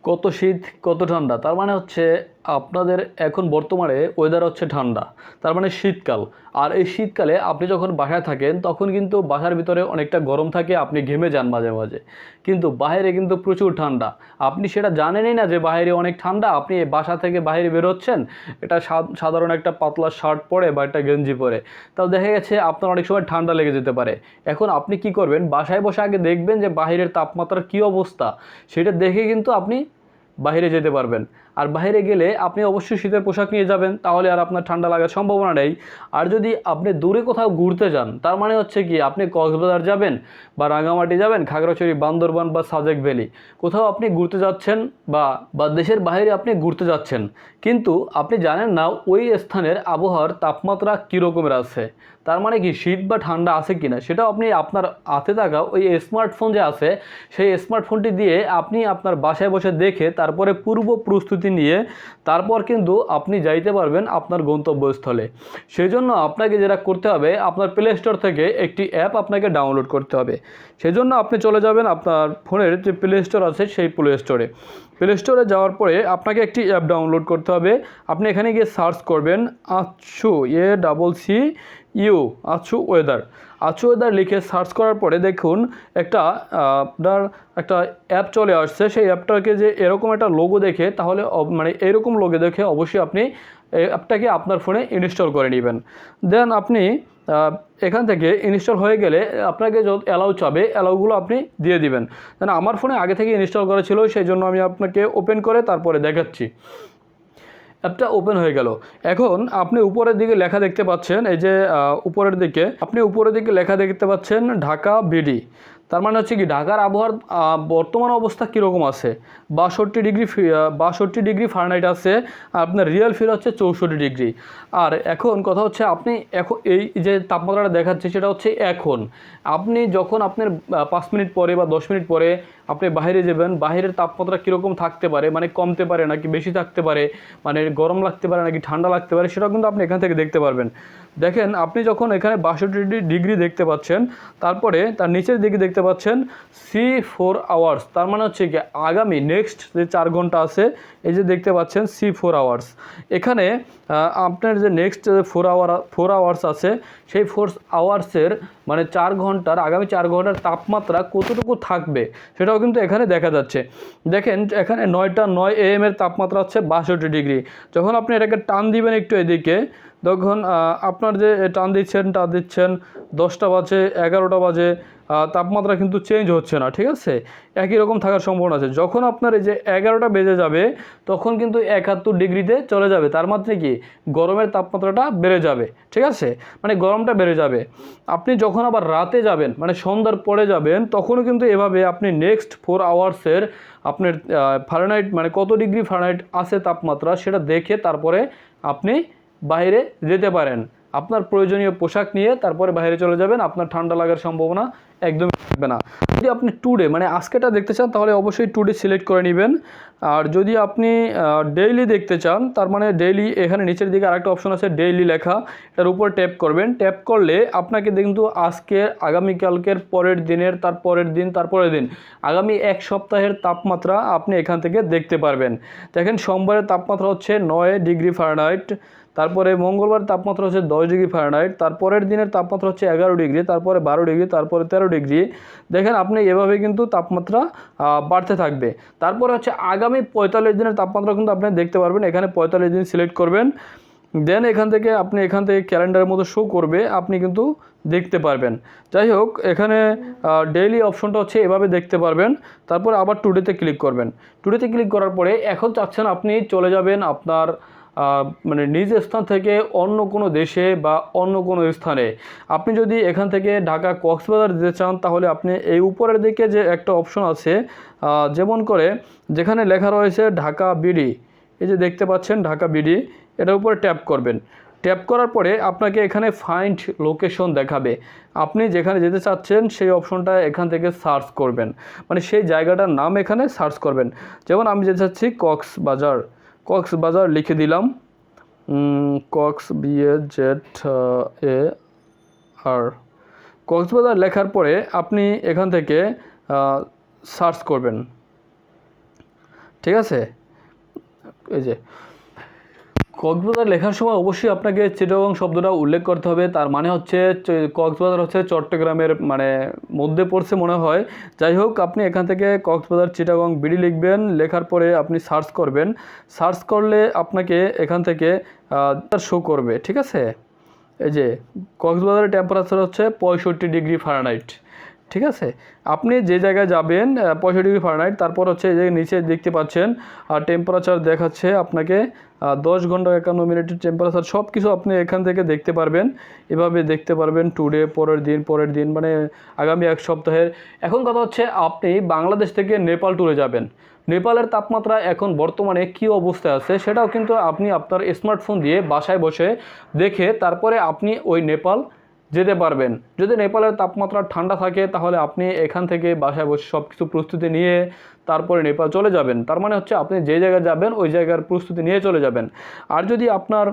কত শীত কত ঠান্ডা, তার মানে হচ্ছে আপনাদের এখন বর্তমানে ওয়েদার হচ্ছে ঠান্ডা, তার মানে শীতকাল। আর এই শীতকালে আপনি যখন বাসায় থাকেন তখন কিন্তু বাসার ভিতরে অনেকটা গরম থাকে, আপনি ঘেমে যান মাঝে মাঝে, কিন্তু বাইরে কিন্তু প্রচুর ঠান্ডা। আপনি সেটা জানেনই না যে বাইরে অনেক ঠান্ডা, আপনি বাসা থেকে বাইরে বেরোচ্ছেন এটা সাধারণ একটা পাতলা শার্ট পরে বা একটা গেঞ্জি পরে, তাও দেখা গেছে আপনার অনেক সময় ঠান্ডা লেগে যেতে পারে। এখন আপনি কি করবেন, বাসায় বসে আগে দেখবেন যে বাইরের তাপমাত্রার কী অবস্থা, সেটা দেখে কিন্তু আপনি বাইরে যেতে পারবেন। আর বাইরে গেলে আপনি অবশ্যই শীতের পোশাক নিয়ে যাবেন, তাহলে আর আপনার ঠান্ডা লাগার সম্ভাবনা নেই। আর যদি আপনি দূরে কোথাও ঘুরতে যান, তার মানে হচ্ছে কি আপনি কক্সবাজার যাবেন বা রাঙামাটি যাবেন, খাগড়াছড়ি, বান্দরবান বা সাজেক ভ্যালি, কোথাও আপনি ঘুরতে যাচ্ছেন বা বা দেশের বাইরে আপনি ঘুরতে যাচ্ছেন, কিন্তু আপনি জানেন না ওই স্থানের আবহাওয়ার তাপমাত্রা কীরকমের আছে, তার মানে কি শীত বা ঠান্ডা আছে কিনা সেটাও আপনি আপনার হাতে থাকা ওই স্মার্টফোন যে আছে সেই স্মার্টফোনটি দিয়ে আপনি আপনার বাসায় বসে দেখে তারপরে পূর্ব প্রস্তুতি নিয়ে তারপর কিন্তু আপনি যাইতে পারবেন আপনার গন্তব্যস্থলে। সেই জন্য আপনাকে যেটা করতে হবে, আপনার প্লে স্টোর থেকে একটি অ্যাপ আপনাকে ডাউনলোড করতে হবে। সেই জন্য আপনি চলে যাবেন আপনার ফোনের যে প্লে স্টোর আছে সেই প্লে স্টোরে। প্লে স্টোরে যাওয়ার পরে আপনাকে একটি অ্যাপ ডাউনলোড করতে হবে। আপনি এখানে গিয়ে সার্চ করবেন আচ্ছু ACCU আচ্ছু ওয়েদার। আচ্ছু ওয়েদার লিখে সার্চ করার পরে দেখুন একটা আপনার একটা অ্যাপ চলে আসছে। সেই অ্যাপটাকে যে এরকম একটা লোগো দেখে, তাহলে মানে এরকম লোগো দেখে অবশ্যই আপনি এই অ্যাপটাকে আপনার ফোনে ইনস্টল করে নেবেন। দেন আপনি এখান থেকে ইনস্টল হয়ে গেলে আপনাকে যত অ্যালাউ চাবে অ্যালাউগুলো আপনি দিয়ে দিবেন। দেন আমার ফোনে আগে থেকে ইনস্টল করা ছিল, সেই জন্য আমি আপনাকে ওপেন করে তারপরে দেখাচ্ছি। অ্যাপটা ওপেন হয়ে গেল। এখন আপনি উপরের দিকে লেখা দেখতে পাচ্ছেন, এই যে উপরের দিকে আপনি উপরের দিকে লেখা দেখতে পাচ্ছেন ঢাকা বিডি। তার মানে হচ্ছে কি ঢাকার আবহাওয়ার বর্তমান অবস্থা কীরকম আছে, 62 ডিগ্রি ফারেনহাইট আছে। আর আপনার রিয়েল ফিল হচ্ছে 64 ডিগ্রি। আর এখন কথা হচ্ছে আপনি এখন এই যে তাপমাত্রাটা দেখাচ্ছে সেটা হচ্ছে এখন। আপনি যখন আপনার 5 মিনিট পরে বা 10 মিনিট পরে আপনি বাইরে যাবেন, বাইরের তাপমাত্রা কীরকম থাকতে পারে, মানে কমতে পারে নাকি বেশি থাকতে পারে, মানে গরম লাগতে পারে নাকি ঠান্ডা লাগতে পারে, সেটাও কিন্তু আপনি এখান থেকে দেখতে পারবেন। দেখেন আপনি যখন এখানে 62 ডিগ্রি দেখতে পাচ্ছেন, তারপরে তার নিচের দিকে দেখতে পাচ্ছেন C4 আওয়ার্স, তার মানে হচ্ছে কি আগামী নেক্সট যে 4 ঘন্টা আছে, এই যে দেখতে পাচ্ছেন C4 আওয়ার্স। এখানে আপনার যে নেক্সট 4 আওয়ার্স আছে, সেই 4 আওয়ার্সের মানে 4 ঘন্টার আগামী 4 ঘন্টার তাপমাত্রা কতটুকু থাকবে সেটাও কিন্তু এখানে দেখা যাচ্ছে। দেখেন এখানে 9টা 9 AM এর তাপমাত্রা হচ্ছে 62 ডিগ্রি। যখন আপনি এটাকে টান দিবেন একটু এদিকে, তখন আপনার যে টান দিচ্ছেন 10টা বাজে 11টা বাজে, তাপমাত্রা কিন্তু চেঞ্জ হচ্ছে না, ঠিক আছে, একই রকম থাকার সম্ভাবনা আছে। যখন আপনার এই যে 11টা বেজে যাবে তখন কিন্তু 71 ডিগ্রিতে চলে যাবে, তার মানে কি গরমের তাপমাত্রাটা বেড়ে যাবে, ঠিক আছে, মানে গরমটা বেড়ে যাবে। আপনি যখন আবার রাতে যাবেন মানে সন্ধ্যার পরে যাবেন, তখনও কিন্তু এভাবে আপনি নেক্সট 4 আওয়ার্সের আপনার ফারেনহাইট মানে কত ডিগ্রি ফারেনহাইট আছে তাপমাত্রা সেটা দেখে তারপরে আপনি বাইরে যেতে পারেন। আপনার প্রয়োজনীয় পোশাক নিয়ে তারপরে বাইরে চলে যাবেন, আপনার ঠান্ডা লাগার সম্ভাবনা একদমই থাকবে না। যদি আপনি টুডে মানে আজকেটা দেখতে চান তাহলে অবশ্যই টুডে সিলেক্ট করে নেবেন। আর যদি আপনি ডেইলি দেখতে চান, তার মানে ডেইলি এখানে নিচের দিকে আরেকটা অপশন আছে ডেইলি লেখা, এটার উপর ট্যাপ করবেন। ট্যাপ করলে আপনাকে কিন্তু আজকের, আগামীকালকের, পরের দিনের, তারপরের দিন, তারপরের দিন, আগামী 1 সপ্তাহের তাপমাত্রা আপনি এখান থেকে দেখতে পারবেন। দেখেন সোমবারের তাপমাত্রা হচ্ছে 9 ডিগ্রি ফারেনহাইট, তারপরে মঙ্গলবার তাপমাত্রা হচ্ছে 10 ডিগ্রি ফারেনহাইট, তারপরের দিনের তাপমাত্রা হচ্ছে 11 ডিগ্রি, তারপরে 12 ডিগ্রি, তারপরে 13 ডিগ্রি। দেখেন আপনি এভাবে কিন্তু তাপমাত্রা বাড়তে থাকবে। তারপরে হচ্ছে আগামী 45 দিনের তাপমাত্রা কিন্তু আপনি দেখতে পারবেন। এখানে 45 দিন সিলেক্ট করবেন, দেন এখান থেকে ক্যালেন্ডারের মতো শো করবে, আপনি কিন্তু দেখতে পারবেন। যাই হোক, এখানে ডেইলি অপশনটা হচ্ছে এভাবে দেখতে পারবেন। তারপরে আবার টুডেতে ক্লিক করবেন। টুডেতে ক্লিক করার পরে এখন চাচ্ছেন আপনি চলে যাবেন আপনার মানে নিজ স্থান থেকে অন্য কোনো দেশে বা অন্য কোনো স্থানে। আপনি যদি এখান থেকে ঢাকা কক্সবাজার যেতে চান, তাহলে আপনি এই উপরের দিকে যে একটা অপশন আছে, যেমন করে যেখানে লেখা রয়েছে ঢাকা বিডি, এই যে দেখতে পাচ্ছেন ঢাকা বিডি, এটার উপরে ট্যাপ করবেন। ট্যাপ করার পরে আপনাকে এখানে ফাইন্ড লোকেশন দেখাবে। আপনি যেখানে যেতে চাচ্ছেন সেই অপশনটা এখান থেকে সার্চ করবেন, মানে সেই জায়গাটার নাম এখানে সার্চ করবেন। যেমন আমি যেতে চাচ্ছি কক্সবাজার, কক্সবাজার লিখে দিলাম, BAZAR, কক্সবাজার লেখার পরে আপনি এখান থেকে সার্চ করবেন। ঠিক আছে। এই যে কক্সবাজার লেখার সময় অবশ্যই আপনাকে চিটাগং শব্দটা উল্লেখ করতে হবে। তার মানে হচ্ছে কক্সবাজার হচ্ছে চট্টগ্রামের মানে মধ্যে পড়ছে মনে হয়। যাই হোক, আপনি এখান থেকে কক্সবাজার চিটাগং বিডি লিখবেন, লেখার পরে আপনি সার্চ করবেন। সার্চ করলে আপনাকে এখান থেকে শো করবে। ঠিক আছে, এই যে কক্সবাজারের টেম্পারেচার হচ্ছে 65°F। ঠিক আছে, আপনি যে জায়গায় যাবেন 65°F, তারপর হচ্ছে এই যে নিচে দেখতে পাচ্ছেন আর টেম্পারেচার দেখাচ্ছে আপনাকে 10 ঘন্টা 51 মিনিটের টেম্পারেচার, সব কিছু আপনি এখান থেকে দেখতে পারবেন। এভাবে দেখতে পারবেন টুডে, পরের দিন মানে আগামী এক সপ্তাহের। এখন কথা হচ্ছে আপনি বাংলাদেশ থেকে নেপাল ট্যুরে যাবেন, নেপালের তাপমাত্রা এখন বর্তমানে কী অবস্থায় আছে সেটাও কিন্তু আপনি আপনার স্মার্টফোন দিয়ে বাসায় বসে দেখে তারপরে আপনি ওই নেপাল যেতে পারবেন। যদি নেপালের তাপমাত্রা ঠান্ডা থাকে তাহলে আপনি এখান থেকে বাসায় বসে সব কিছু প্রস্তুতি নিয়ে তারপরে নেপাল চলে যাবেন। তার মানে হচ্ছে আপনি যে জায়গায় যাবেন ওই জায়গার প্রস্তুতি নিয়ে চলে যাবেন। আর যদি আপনার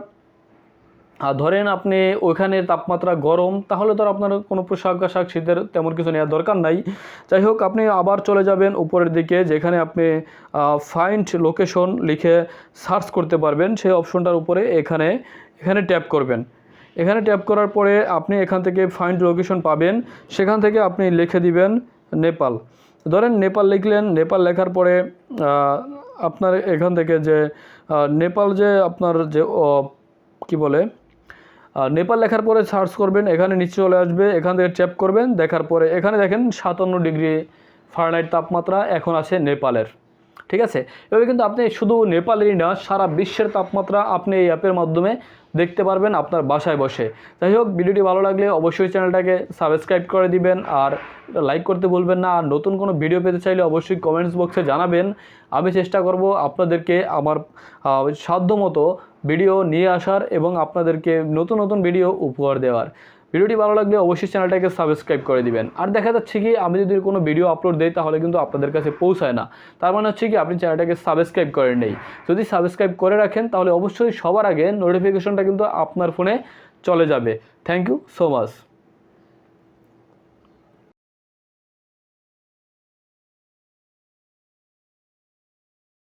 ধরেন আপনি ওইখানের তাপমাত্রা গরম, তাহলে তো আপনার কোনো পোশাক আশাক শীতের তেমন কিছু নেওয়ার দরকার নাই। যাই হোক, আপনি আবার চলে যাবেন উপরের দিকে, যেখানে আপনি ফাইন্ড লোকেশন লিখে সার্চ করতে পারবেন। সেই অপশনটার উপরে এখানে ট্যাপ করবেন। এখানে ট্যাপ করার পরে আপনি এখান থেকে ফাইন্ড লোকেশন পাবেন, সেখান থেকে আপনি লিখে দিবেন নেপাল। ধরেন নেপাল লিখলেন, নেপাল লেখার পরে আপনার এখান থেকে যে নেপাল যে আপনার যে কি বলে নেপাল লেখার পরে সার্চ করবেন, এখানে নিচে চলে আসবে, এখান থেকে ট্যাপ করবেন। দেখার পরে এখানে দেখেন 57°F তাপমাত্রা এখন আছে নেপালের। ঠিক আছে, এভাবে কিন্তু আপনি শুধু নেপালেরই না, সারা বিশ্বের তাপমাত্রা আপনি এই অ্যাপের মাধ্যমে দেখতে পারবেন আপনার বাসায় বসে। যাই হোক, ভিডিওটি ভালো লাগলে অবশ্যই চ্যানেলটাকে সাবস্ক্রাইব করে দিবেন আর লাইক করতে ভুলবেন না। আর নতুন কোনো ভিডিও পেতে চাইলে অবশ্যই কমেন্টস বক্সে জানাবেন। আমি চেষ্টা করব আপনাদেরকে আমার সাধ্যমতো ভিডিও নিয়ে আসার এবং আপনাদেরকে নতুন নতুন ভিডিও উপহার দেওয়ার। ভিডিওটি ভালো লাগলে অবশ্যই চ্যানেলটাকে সাবস্ক্রাইব করে দিবেন। আর দেখা যাচ্ছে কি আমি যদি কোনো ভিডিও আপলোড দেই তাহলে কিন্তু আপনাদের কাছে পৌঁছায় না, তার মানে হচ্ছে কি আপনি চ্যানেলটাকে সাবস্ক্রাইব করেন নেই। যদি সাবস্ক্রাইব করে রাখেন তাহলে অবশ্যই সবার আগে নোটিফিকেশনটা কিন্তু আপনার ফোনে চলে যাবে। Thank you so much.